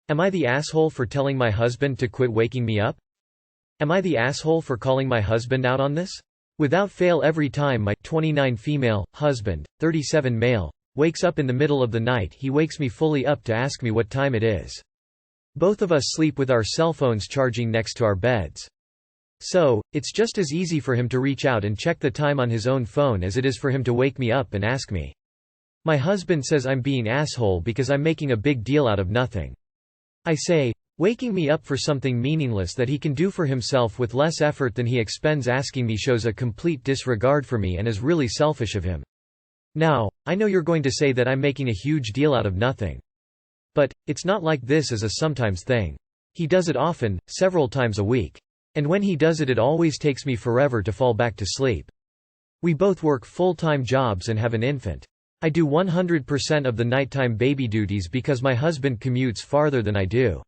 Am I the asshole for telling my husband to quit waking me up? Am I the asshole for calling my husband out on this? Without fail, every time my 29 female husband, 37 male, wakes up in the middle of the night, he wakes me fully up to ask me what time it is. Both of us sleep with our cell phones charging next to our beds. So, it's just as easy for him to reach out and check the time on his own phone as it is for him to wake me up and ask me. My husband says I'm being asshole because I'm making a big deal out of nothing. I say, waking me up for something meaningless that he can do for himself with less effort than he expends asking me shows a complete disregard for me and is really selfish of him. Now, I know you're going to say that I'm making a huge deal out of nothing. But, it's not like this is a sometimes thing. He does it often, several times a week. And when he does it, it always takes me forever to fall back to sleep. We both work full-time jobs and have an infant. I do 100% of the nighttime baby duties because my husband commutes farther than I do.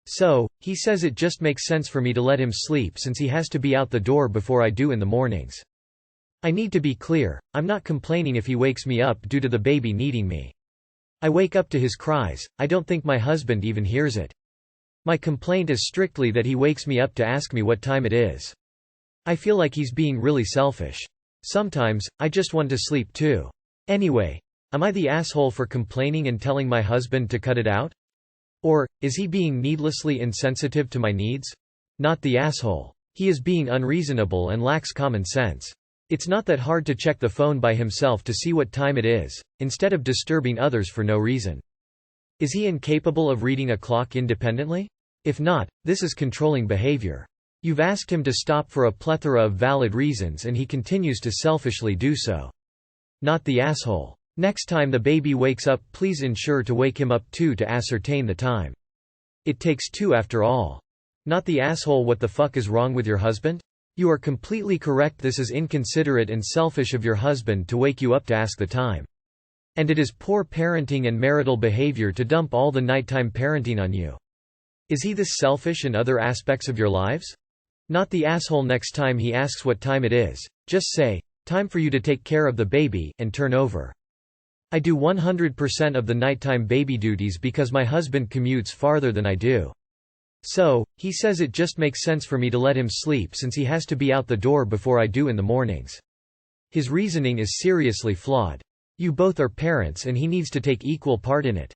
So, he says it just makes sense for me to let him sleep since he has to be out the door before I do in the mornings. I need to be clear, I'm not complaining if he wakes me up due to the baby needing me. I wake up to his cries, I don't think my husband even hears it. My complaint is strictly that he wakes me up to ask me what time it is. I feel like he's being really selfish. Sometimes, I just want to sleep too. Anyway, am I the asshole for complaining and telling my husband to cut it out? Or, is he being needlessly insensitive to my needs? Not the asshole. He is being unreasonable and lacks common sense. It's not that hard to check the phone by himself to see what time it is, instead of disturbing others for no reason. Is he incapable of reading a clock independently? If not, this is controlling behavior. You've asked him to stop for a plethora of valid reasons and he continues to selfishly do so. Not the asshole. Next time the baby wakes up, please ensure to wake him up too to ascertain the time. It takes two after all. Not the asshole. What the fuck is wrong with your husband? You are completely correct. This is inconsiderate and selfish of your husband to wake you up to ask the time. And it is poor parenting and marital behavior to dump all the nighttime parenting on you. Is he this selfish in other aspects of your lives? Not the asshole. Next time he asks what time it is, just say, "Time for you to take care of the baby," and turn over. I do 100% of the nighttime baby duties because my husband commutes farther than I do. So, he says it just makes sense for me to let him sleep since he has to be out the door before I do in the mornings. His reasoning is seriously flawed. You both are parents and he needs to take equal part in it.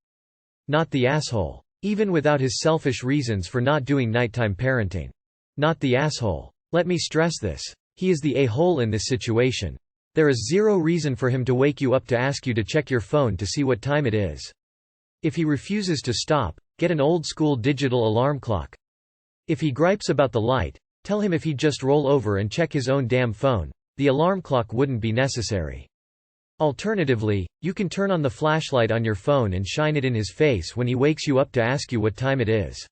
Not the asshole. Even without his selfish reasons for not doing nighttime parenting. Not the asshole. Let me stress this. He is the a-hole in this situation. There is zero reason for him to wake you up to ask you to check your phone to see what time it is. If he refuses to stop, get an old-school digital alarm clock. If he gripes about the light, tell him if he'd just roll over and check his own damn phone, the alarm clock wouldn't be necessary. Alternatively, you can turn on the flashlight on your phone and shine it in his face when he wakes you up to ask you what time it is.